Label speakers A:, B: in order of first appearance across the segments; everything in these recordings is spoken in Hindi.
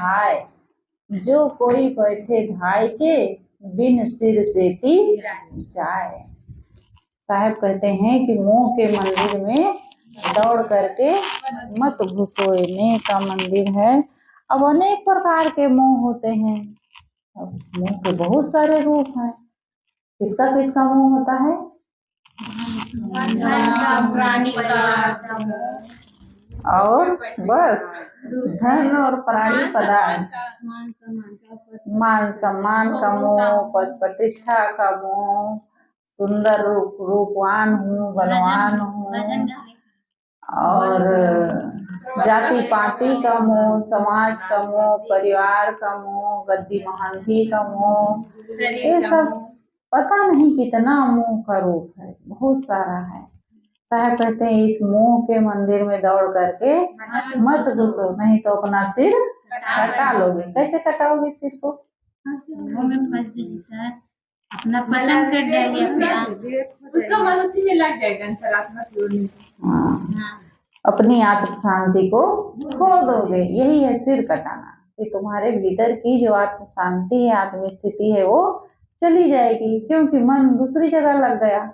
A: धाय, जो कोई बैठे धाय के बिन सिर सेती जाए। साहब कहते हैं कि मोह के मंदिर में दौड़ करके मत घुसोए। नेह का मंदिर है। अब अनेक प्रकार के मोह होते हैं। अब मोह के बहुत सारे रूप हैं। किसका किसका मोह होता है?
B: प्राणी
A: और बस धन और प्राणी पदार्थ, मान सम्मान का मोह, पद प्रतिष्ठा का मोह, सुंदर रूपवान हूँ, बलवान हूँ, और जाति पाति का मोह, समाज का मोह, परिवार का मोह, गद्दी महांती का मोह, ये सब पता नहीं कितना मोह का रूप है, बहुत सारा है। साहब कहते हैं इस मोह के मंदिर में दौड़ करके मत घुसो, नहीं तो अपना सिर कटा लोगे। कैसे कटाओगे सिर को?
B: अपना पलंग कर डालिए, उसका मन उसी में लग जाएगा।
A: अपनी आत्म शांति को खो दोगे, यही है सिर कटाना। कि तुम्हारे भीतर की जो आत्म शांति है, आत्म स्थिति है, वो चली जाएगी, क्योंकि मन दूसरी जगह लग गया,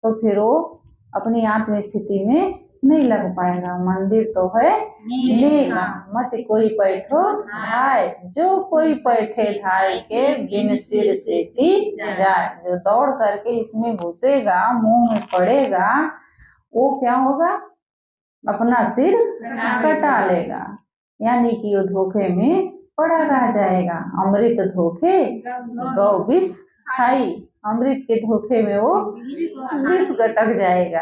A: तो फिर वो अपनी आत्म स्थिति में नहीं लग पाएगा। मंदिर तो है लेगा, मत कोई बैठो धाय, जो कोई बैठे धाय के बिन सिर सेती जाए। जो दौड़ करके इसमें घुसेगा, मुंह में पड़ेगा, वो क्या होगा? अपना सिर कटा लेगा, यानी कि वो धोखे में पड़ा रह जाएगा। अमृत धोखे गौ विष खाई, अमृत के धोखे में वो विष गटक जाएगा।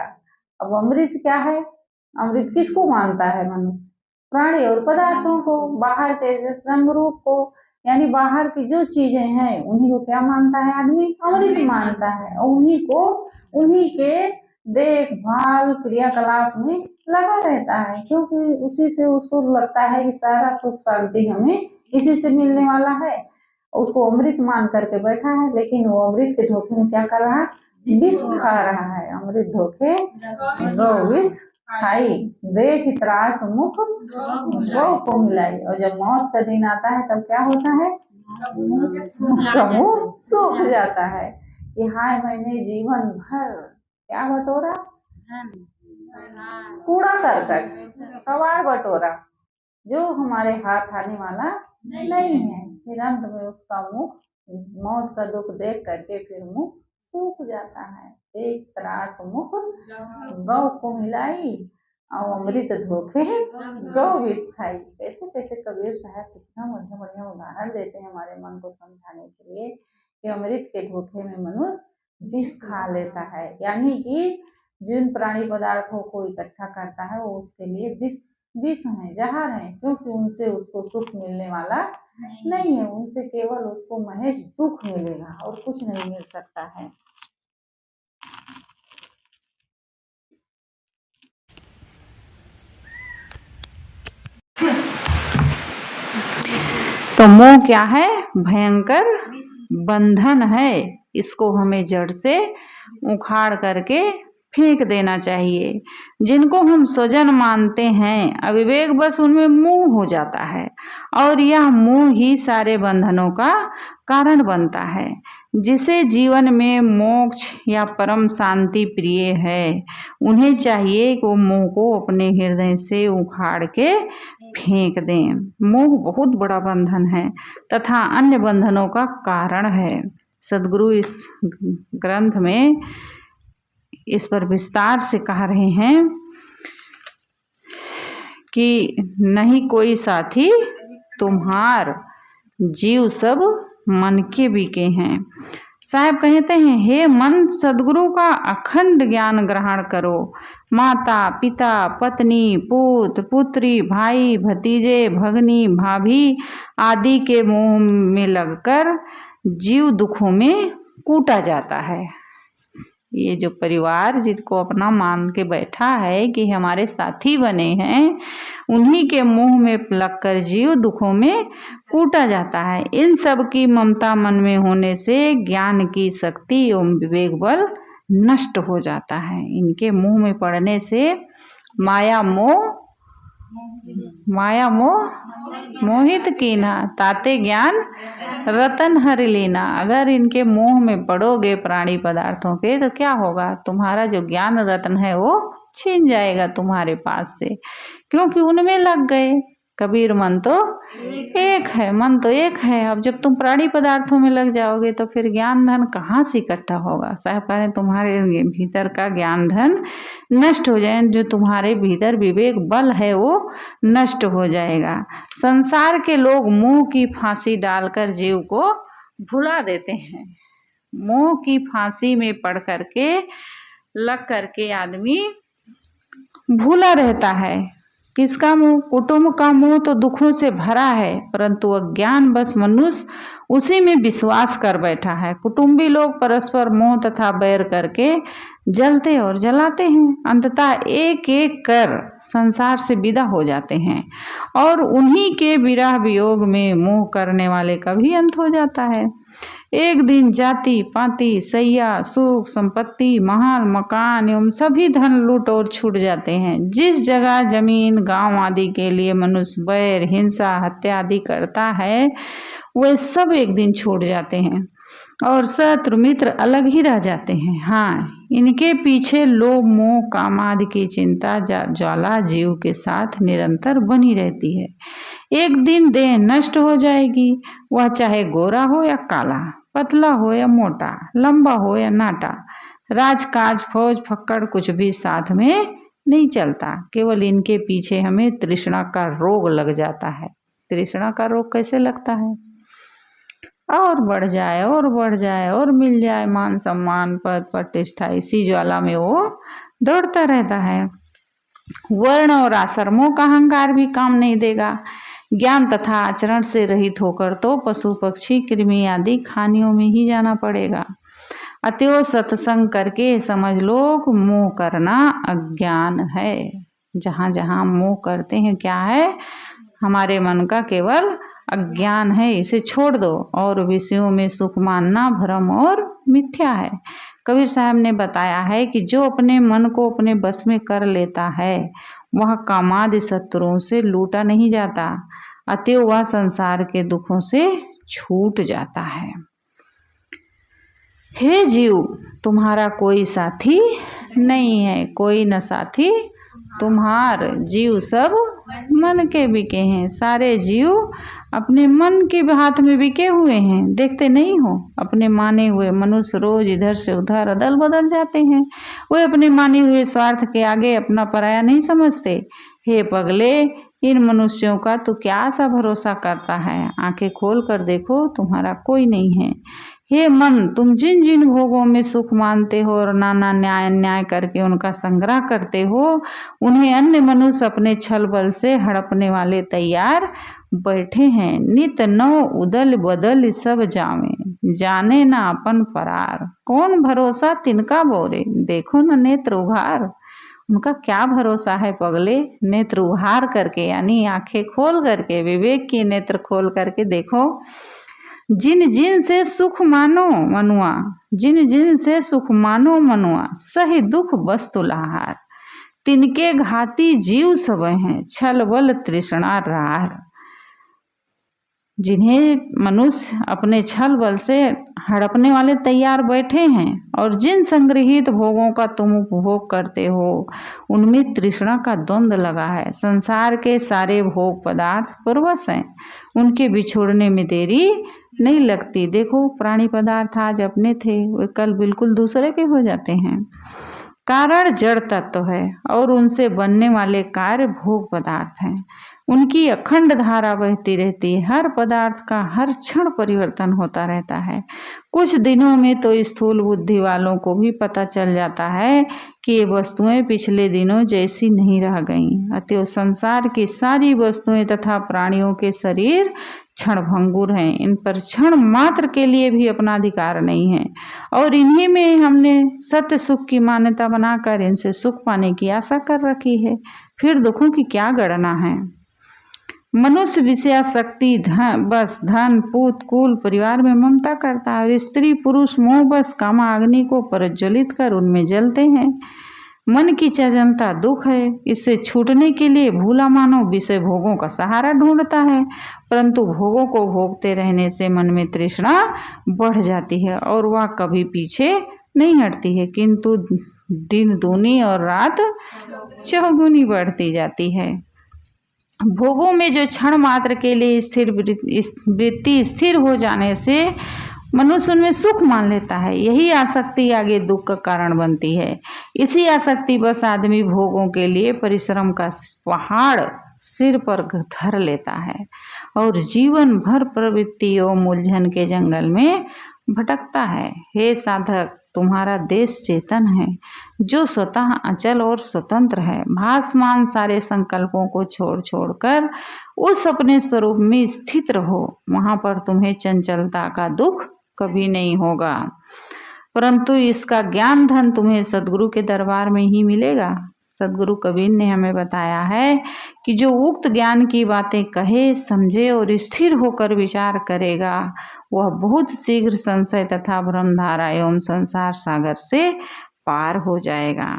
A: अब अमृत क्या है? अमृत किसको मानता है मनुष्य? प्राणी और पदार्थों को, बाहर के रंग रूप को, यानी बाहर की जो चीजें हैं उन्हीं को क्या मानता है आदमी? अमृत मानता है। और उन्हीं के देखभाल क्रियाकलाप में लगा रहता है, क्योंकि उसी से उसको लगता है कि सारा सुख शांति हमें इसी से मिलने वाला है। उसको अमृत मान करके बैठा है, लेकिन वो अमृत के धोखे में क्या कर रहा है? विष खा रहा है। अमृत धोखे गौ विष खाई, देख त्रास मुख गौ को मिलाई। और जब मौत का दिन आता है तब क्या होता है? उसका मुंह सूख जाता है कि हाय मैंने जीवन भर क्या बटोरा? कूड़ा करकट, कबाड़ बटोरा, जो हमारे हाथ आने वाला नहीं है। फिर अंत में उसका मुख मौत का दुख देख करके फिर मुख सूख जाता है। एक त्रास मुख गौ को मिलाई, और अमृत धोखे गौ विष खाई। कैसे कैसे कबीर साहब कितना बढ़िया बढ़िया उदाहरण देते हैं हमारे मन को समझाने के लिए कि अमृत के धोखे में मनुष्य विष खा लेता है, यानी कि जिन प्राणी पदार्थों को इकट्ठा करता है वो उसके लिए विष है, जहर है, क्योंकि उनसे उसको सुख मिलने वाला नहीं है। उनसे केवल उसको महज दुख मिलेगा और कुछ नहीं मिल सकता है। तो मोह क्या है? भयंकर बंधन है। इसको हमें जड़ से उखाड़ करके फेंक देना चाहिए। जिनको हम स्वजन मानते हैं, अविवेक बस उनमें मोह हो जाता है, और यह मोह ही सारे बंधनों का कारण बनता है। जिसे जीवन में मोक्ष या परम शांति प्रिय है, उन्हें चाहिए कि वो मोह को अपने हृदय से उखाड़ के फेंक दें। मोह बहुत बड़ा बंधन है तथा अन्य बंधनों का कारण है। सदगुरु इस ग्रंथ में इस पर विस्तार से कह रहे हैं कि नहीं कोई साथी तुम्हार, जीव सब मन के बिके हैं। साहब कहते हैं, हे मन, सदगुरु का अखंड ज्ञान ग्रहण करो। माता पिता पत्नी पुत्र पुत्री भाई भतीजे भगनी भाभी आदि के मोह में लगकर जीव दुखों में कूटा जाता है। ये जो परिवार जिनको अपना मान के बैठा है कि हमारे साथी बने हैं, उन्हीं के मोह में लगकर जीव दुखों में कूटा जाता है। इन सब की ममता मन में होने से ज्ञान की शक्ति एवं विवेक बल नष्ट हो जाता है। इनके मोह में पड़ने से माया मोह माया मोह मोहित कीना, ताते ज्ञान रतन हरि लीना। अगर इनके मोह में पड़ोगे प्राणी पदार्थों के तो क्या होगा, तुम्हारा जो ज्ञान रत्न है वो छीन जाएगा तुम्हारे पास से, क्योंकि उनमें लग गए। कबीर मन तो एक है, मन तो एक है। अब जब तुम प्राणी पदार्थों में लग जाओगे तो फिर ज्ञान धन कहाँ से इकट्ठा होगा। साहब कह रहे तुम्हारे भीतर का ज्ञान धन नष्ट हो जाए, जो तुम्हारे भीतर विवेक बल है वो नष्ट हो जाएगा। संसार के लोग मोह की फांसी डालकर जीव को भुला देते हैं। मोह की फांसी में पड़ करके लग करके आदमी भूला रहता है। किसका मोह? कुटुंब का मोह तो दुखों से भरा है, परंतु अज्ञान बस मनुष्य उसी में विश्वास कर बैठा है। कुटुंबी लोग परस्पर मोह तथा बैर करके जलते और जलाते हैं, अंततः एक एक कर संसार से विदा हो जाते हैं, और उन्हीं के विरह वियोग में मोह करने वाले का भी अंत हो जाता है। एक दिन जाति पाति सैया सुख संपत्ति महल मकान एवं सभी धन लूट और छूट जाते हैं। जिस जगह जमीन गांव आदि के लिए मनुष्य बैर हिंसा हत्या आदि करता है वे सब एक दिन छूट जाते हैं और शत्रु मित्र अलग ही रह जाते हैं। हाँ, इनके पीछे लोभ मोह काम आदि की चिंता ज्वाला जीव के साथ निरंतर बनी रहती है। एक दिन देह नष्ट हो जाएगी, वह चाहे गोरा हो या काला, पतला हो या मोटा, लंबा हो या नाटा। राजकाज फौज फक्कड़ कुछ भी साथ में नहीं चलता, केवल इनके पीछे हमें तृष्णा का रोग लग जाता है। तृष्णा का रोग कैसे लगता है? और बढ़ जाए और बढ़ जाए और मिल जाए मान सम्मान पद प्रतिष्ठा, इसी ज्वाला में वो दौड़ता रहता है। वर्ण और आश्रमों का अहंकार भी काम नहीं देगा। ज्ञान तथा आचरण से रहित होकर तो पशु पक्षी कृमि आदि खानियों में ही जाना पड़ेगा। अतएव सत्संग करके समझ लो मोह करना अज्ञान है। जहाँ जहाँ मोह करते हैं क्या है? हमारे मन का केवल अज्ञान है, इसे छोड़ दो। और विषयों में सुख मानना भ्रम और मिथ्या है। कबीर साहब ने बताया है कि जो अपने मन को अपने बस में कर लेता है वह कामादि शत्रुओं से लूटा नहीं जाता, अतएव वह संसार के दुखों से छूट जाता है। हे जीव, तुम्हारा कोई साथी नहीं है, कोई न साथी तुम्हार। जीव सब मन के बिके हैं, सारे जीव अपने मन के हाथ में बिके हुए हैं। देखते नहीं हो, अपने माने हुए मनुष्य रोज इधर से उधर अदल बदल जाते हैं। वे अपने माने हुए स्वार्थ के आगे अपना पराया नहीं समझते। हे पगले, इन मनुष्यों का तू क्या सा भरोसा करता है? आंखें खोल कर देखो, तुम्हारा कोई नहीं है। हे मन, तुम जिन जिन भोगों में सुख मानते हो और नाना न्याय अन्याय करके उनका संग्रह करते हो, उन्हें अन्य मनुष्य अपने छल बल से हड़पने वाले तैयार बैठे हैं। नित नौ उदल बदल सब जावे, जाने ना अपन परार। कौन भरोसा तिनका बोरे, देखो न नेत्र उघार। उनका क्या भरोसा है पगले? नेत्र उघार करके, यानी आंखें खोल करके, विवेक की नेत्र खोल करके देखो। जिन जिन से सुख मानो मनुआ, जिन जिन से सुख मानो मनुआ, सही दुख वस्तु लहार। तिनके घाती जीव सब हैं, छल बल तृष्णा रार। जिन्हें मनुष्य अपने छल बल से हड़पने वाले तैयार बैठे हैं, और जिन संग्रहित भोगों का तुम उपभोग करते हो उनमें तृष्णा का द्वंद्व लगा है। संसार के सारे भोग पदार्थ पूर्वस हैं, उनके बिछोड़ने में देरी नहीं लगती। देखो, प्राणी पदार्थ आज अपने थे वे कल बिल्कुल दूसरे के हो जाते हैं। कारण जड़ तत्व है और उनसे बनने वाले कार्य भोग पदार्थ हैं। उनकी अखंड धारा बहती रहती है। हर पदार्थ का हर क्षण परिवर्तन होता रहता है। कुछ दिनों में तो स्थूल बुद्धि वालों को भी पता चल जाता है कि ये वस्तुएं पिछले दिनों जैसी नहीं रह गईं। अतएव संसार की सारी वस्तुएं तथा प्राणियों के शरीर क्षणभंगुर हैं। इन पर क्षण मात्र के लिए भी अपना अधिकार नहीं है, और इन्हीं में हमने सत्य सुख की मान्यता बनाकर इनसे सुख पाने की आशा कर रखी है। फिर दुखों की क्या गणना है? मनुष्य विषयासक्ति बस धन पूत कुल परिवार में ममता करता है, और स्त्री पुरुष मोह बस कामा अग्नि को प्रज्वलित कर उनमें जलते हैं। मन की चंचलता दुख है। इससे छूटने के लिए भूला मानव विषय भोगों का सहारा ढूंढता है, परंतु भोगों को भोगते रहने से मन में तृष्णा बढ़ जाती है और वह कभी पीछे नहीं हटती है, किंतु दिन दूनी और रात चौगुनी बढ़ती जाती है। भोगों में जो क्षण मात्र के लिए वृत्ति स्थिर हो जाने से मनुष्य उनमें सुख मान लेता है। यही आसक्ति आगे दुख का कारण बनती है। इसी आसक्ति बस आदमी भोगों के लिए परिश्रम का पहाड़ सिर पर धर लेता है और जीवन भर प्रवृत्तियों मूलधन के जंगल में भटकता है। हे साधक, तुम्हारा देश चेतन है, जो स्वतः अचल और स्वतंत्र है। भासमान सारे संकल्पों को छोड़ छोड़कर उस अपने स्वरूप में स्थित रहो। वहां पर तुम्हें चंचलता का दुख कभी नहीं होगा, परंतु इसका ज्ञान धन तुम्हें सदगुरु के दरबार में ही मिलेगा। सदगुरु कबीर ने हमें बताया है कि जो उक्त ज्ञान की बातें कहे, समझे और स्थिर होकर विचार करेगा, वह बहुत शीघ्र संशय तथा भ्रमधारा एवं संसार सागर से पार हो जाएगा।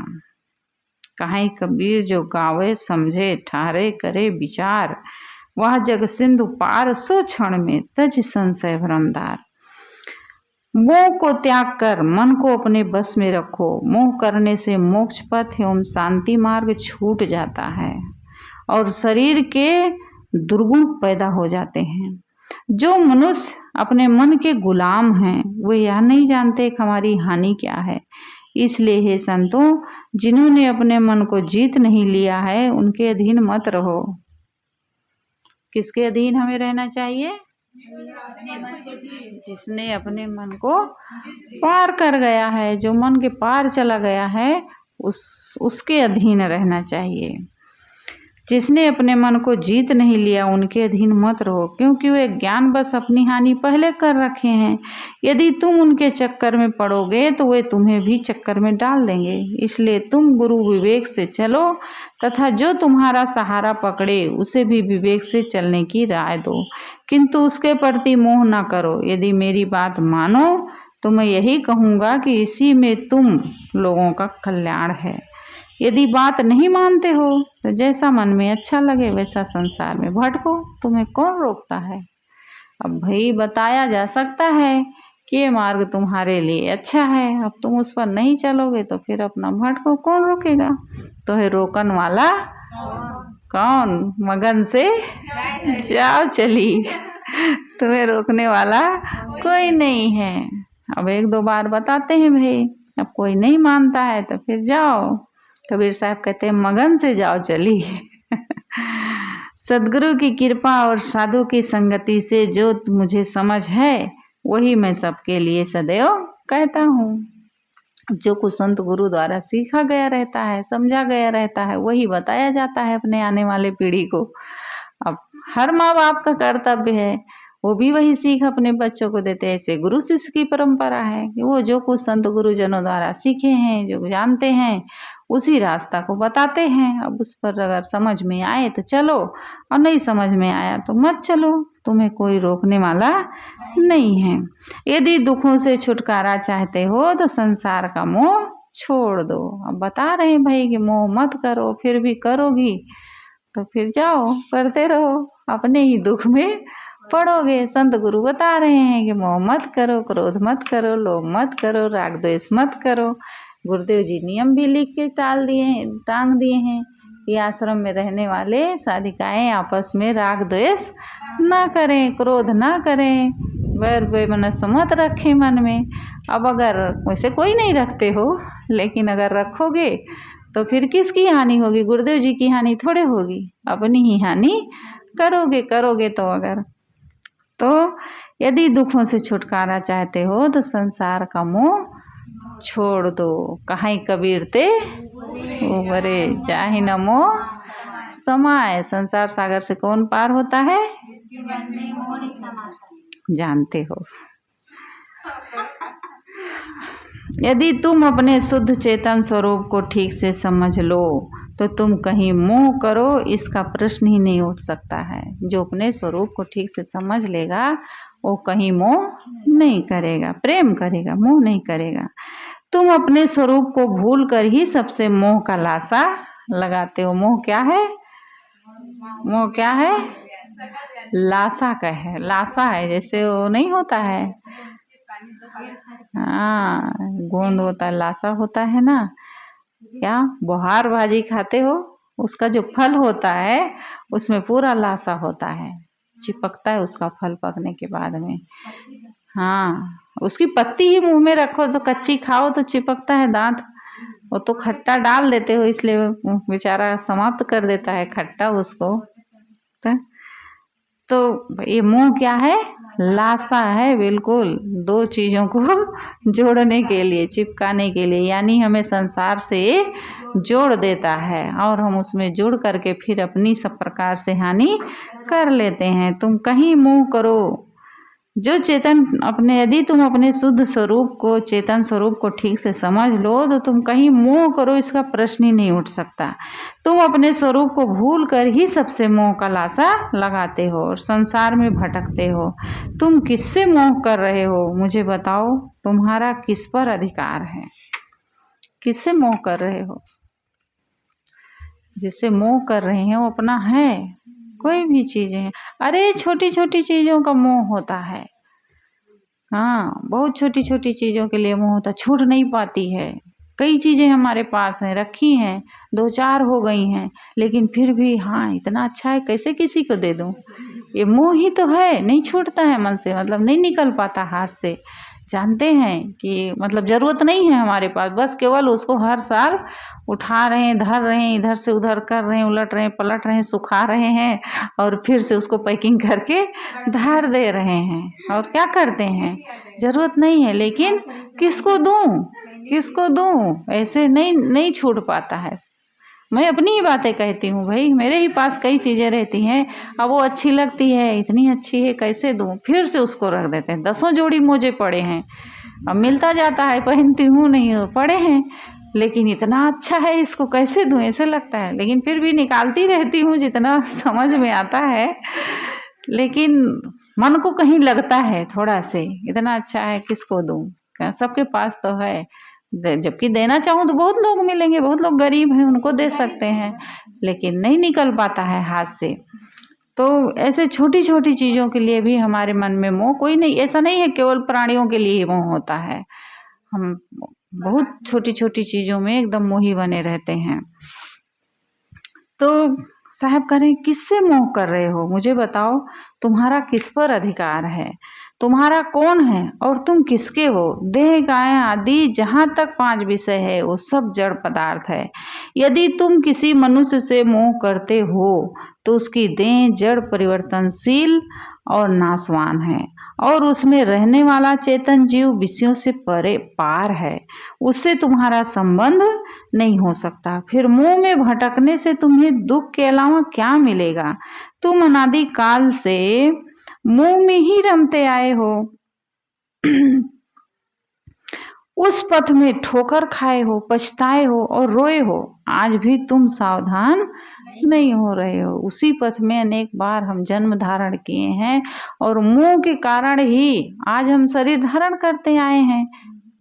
A: कहीं कबीर जो गावे समझे ठहरे करे विचार, वह जग सिंधु पार सो क्षण में तज संशय भ्रमधार। मोह को त्याग कर मन को अपने बस में रखो। मोह करने से मोक्ष पथ एवं शांति मार्ग छूट जाता है और शरीर के दुर्गुण पैदा हो जाते हैं। जो मनुष्य अपने मन के गुलाम हैं, वे यह नहीं जानते कि हमारी हानि क्या है। इसलिए हे संतों, जिन्होंने अपने मन को जीत नहीं लिया है, उनके अधीन मत रहो। किसके अधीन हमें रहना चाहिए? जिसने अपने मन को पार कर गया है, जो मन के पार चला गया है, उसके अधीन रहना चाहिए। जिसने अपने मन को जीत नहीं लिया, उनके अधीन मत रहो, क्योंकि वे ज्ञान बस अपनी हानि पहले कर रखे हैं। यदि तुम उनके चक्कर में पड़ोगे तो वे तुम्हें भी चक्कर में डाल देंगे। इसलिए तुम गुरु विवेक से चलो तथा जो तुम्हारा सहारा पकड़े उसे भी विवेक से चलने की राय दो, किंतु उसके प्रति मोह न करो। यदि मेरी बात मानो तो मैं यही कहूँगा कि इसी में तुम लोगों का कल्याण है। यदि बात नहीं मानते हो तो जैसा मन में अच्छा लगे वैसा संसार में भटको, तुम्हें कौन रोकता है। अब भाई बताया जा सकता है कि ये मार्ग तुम्हारे लिए अच्छा है, अब तुम उस पर नहीं चलोगे तो फिर अपना भटको, कौन रोकेगा। तो है रोकन वाला कौन? मगन से जाओ चली, तुम्हें रोकने वाला कोई नहीं है। अब एक दो बार बताते हैं भाई, अब कोई नहीं मानता है तो फिर जाओ। कबीर साहब कहते हैं मगन से जाओ चली। सदगुरु की कृपा और साधु की संगति से जो मुझे समझ है वही मैं सबके लिए सदैव कहता हूँ। जो कुछ संत गुरु द्वारा सीखा गया रहता है, समझा गया रहता है, वही बताया जाता है अपने आने वाले पीढ़ी को। अब हर माँ बाप का कर्तव्य है, वो भी वही सीख अपने बच्चों को देते हैं। ऐसे गुरु शिष्य की परंपरा है कि वो जो कुछ संत गुरुजनों द्वारा सीखे हैं, जो जानते हैं, उसी रास्ता को बताते हैं। अब उस पर अगर समझ में आए तो चलो, और नहीं समझ में आया तो मत चलो, तुम्हें कोई रोकने वाला नहीं है। यदि दुखों से छुटकारा चाहते हो तो संसार का मोह छोड़ दो। अब बता रहे हैं भाई कि मोह मत करो, फिर भी करोगी तो फिर जाओ करते रहो, अपने ही दुख में पढ़ोगे। संत गुरु बता रहे हैं कि मोह मत करो, क्रोध मत करो, लोभ मत करो, राग द्वेष मत करो। गुरुदेव जी नियम भी लिख के टांग दिए हैं कि आश्रम में रहने वाले साधिकाएं आपस में राग द्वेष ना करें, क्रोध ना करें, वैर वैमनस्य मत रखें मन में। अब अगर वैसे कोई नहीं रखते हो, लेकिन अगर रखोगे तो फिर किसकी हानि होगी? गुरुदेव जी की हानि थोड़े होगी, अपनी ही हानि करोगे तो अगर तो यदि दुखों से छुटकारा चाहते हो तो संसार का मोह छोड़ दो। कहीं कबीर ते उबरे चाहे न मोह समाए। संसार सागर से कौन पार होता है? जानते हो। यदि तुम अपने शुद्ध चेतन स्वरूप को ठीक से समझ लो तो तुम कहीं मोह करो, इसका प्रश्न ही नहीं उठ सकता है। जो अपने स्वरूप को ठीक से समझ लेगा वो कहीं मोह नहीं करेगा, प्रेम करेगा, मोह नहीं करेगा। तुम अपने स्वरूप को भूल कर ही सबसे मोह का लासा लगाते हो। मोह क्या है? मोह क्या है? लासा का है। लासा है जैसे वो नहीं होता है, हाँ गोंद होता है, लासा होता है ना। क्या बुहार भाजी खाते हो, उसका जो फल होता है उसमें पूरा लासा होता है, चिपकता है उसका फल पकने के बाद में। हाँ, उसकी पत्ती ही मुंह में रखो तो कच्ची खाओ तो चिपकता है दांत। वो तो खट्टा डाल देते हो इसलिए वो बेचारा समाप्त कर देता है खट्टा उसको। तो ये मोह क्या है? लासा है, बिल्कुल दो चीजों को जोड़ने के लिए, चिपकाने के लिए, यानी हमें संसार से जोड़ देता है और हम उसमें जुड़ करके फिर अपनी सब प्रकार से हानि कर लेते हैं। तुम कहीं मोह करो जो चेतन अपने, यदि तुम अपने शुद्ध स्वरूप को, चेतन स्वरूप को ठीक से समझ लो तो तुम कहीं मोह करो इसका प्रश्न ही नहीं उठ सकता। तुम अपने स्वरूप को भूल कर ही सबसे मोह का लासा लगाते हो और संसार में भटकते हो। तुम किससे मोह कर रहे हो मुझे बताओ, तुम्हारा किस पर अधिकार है? किससे मोह कर रहे हो? जिससे मोह कर रहे हैं वो अपना है, कोई भी चीजें, अरे छोटी छोटी चीजों का मोह होता है। हाँ, बहुत छोटी छोटी चीजों के लिए मोह होता, छूट नहीं पाती है। कई चीजें हमारे पास हैं, रखी हैं, 2-4 हो गई हैं, लेकिन फिर भी हाँ इतना अच्छा है कैसे किसी को दे दूं, ये मोह ही तो है, नहीं छूटता है मन से, मतलब नहीं निकल पाता हाथ से। जानते हैं कि मतलब जरूरत नहीं है हमारे पास, बस केवल उसको हर साल उठा रहे हैं, धर रहे हैं, इधर से उधर कर रहे हैं, उलट रहे हैं, पलट रहे हैं, सुखा रहे हैं और फिर से उसको पैकिंग करके धर दे रहे हैं। और क्या करते हैं? जरूरत नहीं है लेकिन किसको दूं, किसको दूं, ऐसे नहीं छूट पाता है। मैं अपनी ही बातें कहती हूँ भाई, मेरे ही पास कई चीज़ें रहती हैं, अब वो अच्छी लगती है, इतनी अच्छी है कैसे दूं, फिर से उसको रख देते हैं। 10 जोड़ी मोजे पड़े हैं, अब मिलता जाता है, पहनती हूँ नहीं पड़े हैं, लेकिन इतना अच्छा है इसको कैसे दूं ऐसे लगता है, लेकिन फिर भी निकालती रहती हूँ जितना समझ में आता है। लेकिन मन को कहीं लगता है थोड़ा से, इतना अच्छा है किसको दूं, क्या सबके पास तो है, जबकि देना चाहूँ तो बहुत लोग मिलेंगे, बहुत लोग गरीब हैं उनको दे सकते हैं, लेकिन नहीं निकल पाता है हाथ से। तो ऐसे छोटी छोटी चीज़ों के लिए भी हमारे मन में मोह, कोई नहीं, ऐसा नहीं है केवल प्राणियों के लिए ही मोह होता है, हम बहुत छोटी छोटी चीज़ों में एकदम मोही बने रहते हैं। तो साहब कह रहे हैं किससे मोह कर रहे हो मुझे बताओ, तुम्हारा किस पर अधिकार है, तुम्हारा कौन है और तुम किसके हो। देह गाय आदि जहाँ तक 5 विषय है वो सब जड़ पदार्थ है। यदि तुम किसी मनुष्य से मोह करते हो तो उसकी देह जड़, परिवर्तनशील और नाशवान है और उसमें रहने वाला चेतन जीव विषयों से परे पार है, उससे तुम्हारा संबंध नहीं हो सकता। फिर मोह में भटकने से तुम्हें दुख के अलावा क्या मिलेगा? तुम अनादि काल से मोह में ही रमते आए हो, उस पथ में ठोकर खाए हो, पछताए हो और रोए हो। आज भी तुम सावधान नहीं हो रहे हो, उसी पथ में अनेक बार हम जन्म धारण किए हैं और मोह के कारण ही आज हम शरीर धारण करते आए हैं।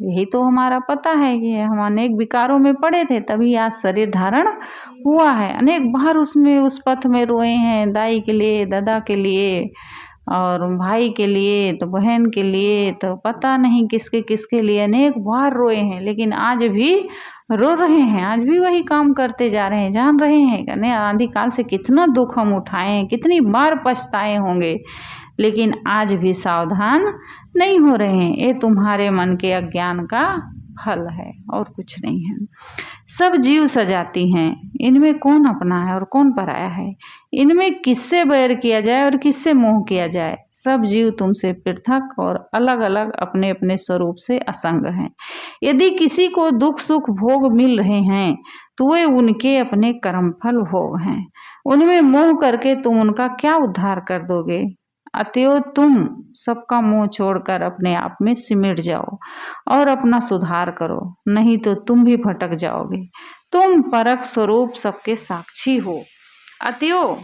A: यही तो हमारा पता है कि हम अनेक विकारों में पड़े थे, तभी आज शरीर धारण हुआ है। अनेक बार उसमें उस पथ में रोए हैं, दाई के लिए, दादा के लिए और भाई के लिए, तो बहन के लिए, तो पता नहीं किसके किसके लिए अनेक बार रोए हैं, लेकिन आज भी रो रहे हैं, आज भी वही काम करते जा रहे हैं। जान रहे हैं कि आदिकाल से कितना दुख हम उठाए हैं, कितनी बार पछताए होंगे, लेकिन आज भी सावधान नहीं हो रहे हैं। ये तुम्हारे मन के अज्ञान का फल है और कुछ नहीं है। सब जीव सजाती हैं, इनमें कौन अपना है और कौन पराया है, इनमें किससे बैर किया जाए और किससे मोह किया जाए। सब जीव तुमसे पृथक और अलग अलग अपने अपने स्वरूप से असंग हैं। यदि किसी को दुख सुख भोग मिल रहे हैं तो वे उनके अपने कर्मफल भोग हैं, उनमें मोह करके तुम उनका क्या उद्धार कर दोगे। अतएव तुम सबका मोह छोड़कर अपने आप में सिमट जाओ और अपना सुधार करो, नहीं तो तुम भी भटक जाओगे। तुम परक स्वरूप सबके साक्षी हो, अतएव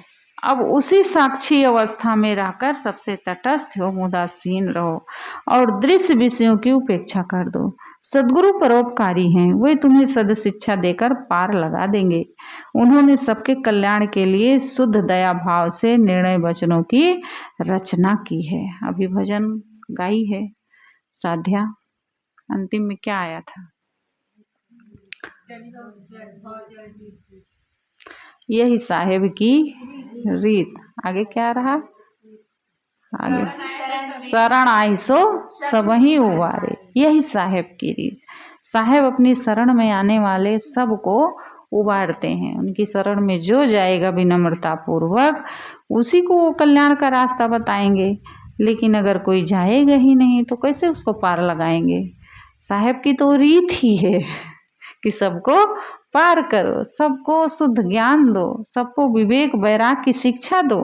A: अब उसी साक्षी अवस्था में रहकर सबसे तटस्थ हो, उदासीन रहो और दृश्य विषयों की उपेक्षा कर दो। सद्गुरु परोपकारी हैं, वे तुम्हें सद शिक्षा देकर पार लगा देंगे। उन्होंने सबके कल्याण के लिए शुद्ध दया भाव से निर्णय वचनों की रचना की है। अभी भजन गाई है साध्या, अंतिम में क्या आया था? यही साहेब की रीत। आगे क्या रहा? आगे शरण आई सो सबही उबारे, यही साहेब की रीत। साहेब अपनी शरण में आने वाले सबको उबारते हैं। उनकी शरण में जो जाएगा विनम्रता पूर्वक, उसी को वो कल्याण का रास्ता बताएंगे। लेकिन अगर कोई जाएगा ही नहीं तो कैसे उसको पार लगाएंगे? साहेब की तो रीत ही है कि सबको पार करो, सबको शुद्ध ज्ञान दो, सबको विवेक वैराग की शिक्षा दो।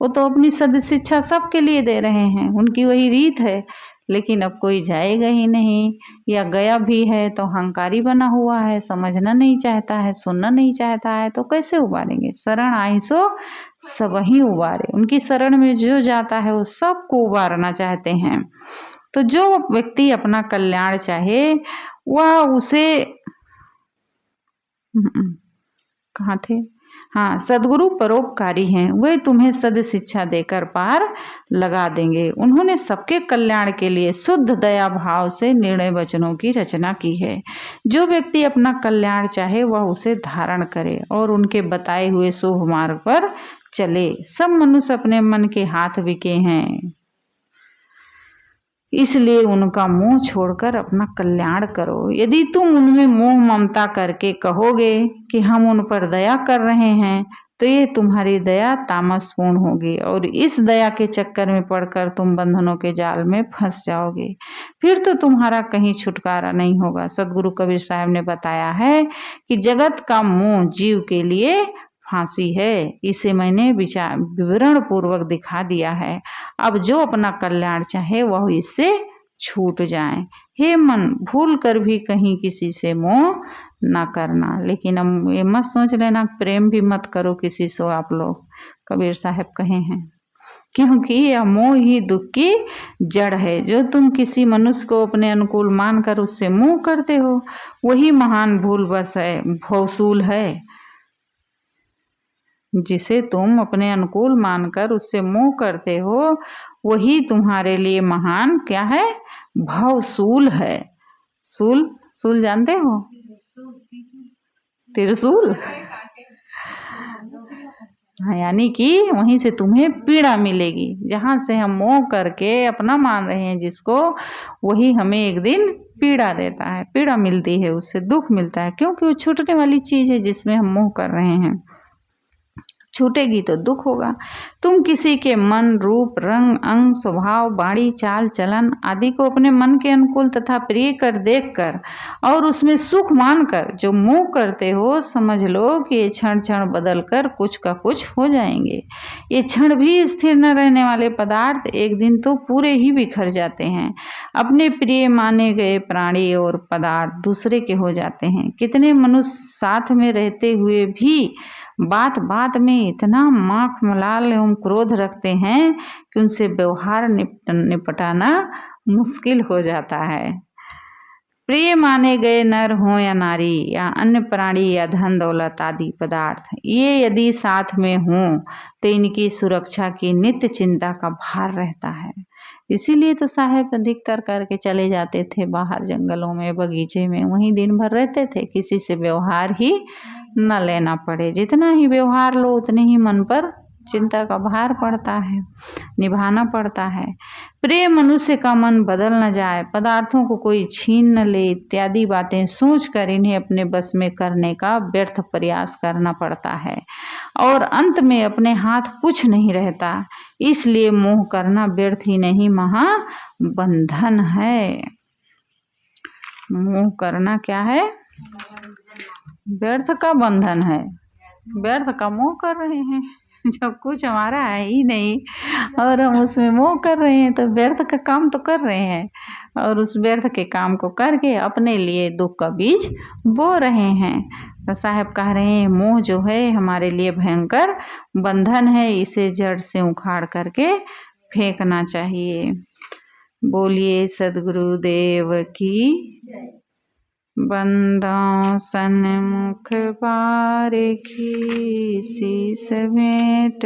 A: वो तो अपनी सद शिक्षा सबके लिए दे रहे हैं, उनकी वही रीत है। लेकिन अब कोई जाएगा ही नहीं, या गया भी है तो अहंकारी बना हुआ है, समझना नहीं चाहता है, सुनना नहीं चाहता है, तो कैसे उबारेंगे? शरण आई सो सबही उबारे। उनकी शरण में जो जाता है वो सबको उबारना चाहते हैं। तो जो व्यक्ति अपना कल्याण चाहे वह उसे कहाँ थे? हाँ, सद्गुरु परोपकारी हैं, वे तुम्हें सद शिक्षा देकर पार लगा देंगे। उन्होंने सबके कल्याण के लिए शुद्ध दया भाव से निर्णय वचनों की रचना की है। जो व्यक्ति अपना कल्याण चाहे वह उसे धारण करे और उनके बताए हुए शुभ मार्ग पर चले। सब मनुष्य अपने मन के हाथ बिके हैं, इसलिए उनका मोह छोड़कर अपना कल्याण करो। यदि तुम उनमें मोह ममता करके कहोगे कि हम उन पर दया कर रहे हैं, तो ये तुम्हारी दया तामसपूर्ण होगी और इस दया के चक्कर में पड़कर तुम बंधनों के जाल में फंस जाओगे। फिर तो तुम्हारा कहीं छुटकारा नहीं होगा। सदगुरु कबीर साहब ने बताया है कि जगत का मोह जीव के लिए फांसी है। इसे मैंने विवरण पूर्वक दिखा दिया है। अब जो अपना कल्याण चाहे वह इससे छूट जाए। हे मन, भूल कर भी कहीं किसी से मोह ना करना। लेकिन अब ये मत सोच लेना प्रेम भी मत करो किसी से आप लोग, कबीर साहब कहे हैं, क्योंकि यह मोह ही दुख की जड़ है। जो तुम किसी मनुष्य को अपने अनुकूल मानकर उससे मोह करते हो, वही महान भूल बस है, भौसूल है। जिसे तुम अपने अनुकूल मानकर उससे मोह करते हो, वही तुम्हारे लिए महान क्या है? भवसूल है। सूल, सूल जानते हो? त्रिशूल। हाँ, यानी कि वहीं से तुम्हें पीड़ा मिलेगी। जहाँ से हम मोह करके अपना मान रहे हैं जिसको, वही हमें एक दिन पीड़ा देता है, पीड़ा मिलती है, उससे दुख मिलता है, क्योंकि वो छूटने वाली चीज़ है जिसमें हम मोह कर रहे हैं। छूटेगी तो दुख होगा। तुम किसी के मन, रूप, रंग, अंग, स्वभाव, वाणी, चाल चलन आदि को अपने मन के अनुकूल तथा प्रिय कर देखकर और उसमें सुख मानकर जो मोह करते हो, समझ लो कि ये क्षण क्षण बदल कर कुछ का कुछ हो जाएंगे। ये क्षण भी स्थिर न रहने वाले पदार्थ एक दिन तो पूरे ही बिखर जाते हैं। अपने प्रिय माने गए प्राणी और पदार्थ दूसरे के हो जाते हैं। कितने मनुष्य साथ में रहते हुए भी बात बात में इतना माख मलाल एवं क्रोध रखते हैं कि उनसे व्यवहार निपटाना मुश्किल हो जाता है। प्रिय माने गए नर हो या नारी या अन्य प्राणी या धन दौलत आदि पदार्थ, ये यदि साथ में हों तो इनकी सुरक्षा की नित्य चिंता का भार रहता है। इसीलिए तो साहेब अधिकतर करके चले जाते थे बाहर जंगलों में, बगीचे में, वहीं दिन भर रहते थे, किसी से व्यवहार ही न लेना पड़े। जितना ही व्यवहार लो उतने ही मन पर चिंता का भार पड़ता है, निभाना पड़ता है। प्रिय मनुष्य का मन बदल न जाए, पदार्थों को कोई छीन न ले, इत्यादि बातें सोचकर इन्हें अपने बस में करने का व्यर्थ प्रयास करना पड़ता है और अंत में अपने हाथ कुछ नहीं रहता। इसलिए मोह करना व्यर्थ ही नहीं, महाबंधन है। मोह करना क्या है? व्यर्थ का बंधन है। व्यर्थ का मोह कर रहे हैं, जब कुछ हमारा है ही नहीं और हम उसमें मोह कर रहे हैं तो व्यर्थ का काम तो कर रहे हैं, और उस व्यर्थ के काम को करके अपने लिए दुख का बीज बो रहे हैं। तो साहब कह रहे हैं मोह जो है हमारे लिए भयंकर बंधन है, इसे जड़ से उखाड़ करके फेंकना चाहिए। बोलिए सद्गुरुदेव की। बंदों सन्मुख बारिखी शीस भेंट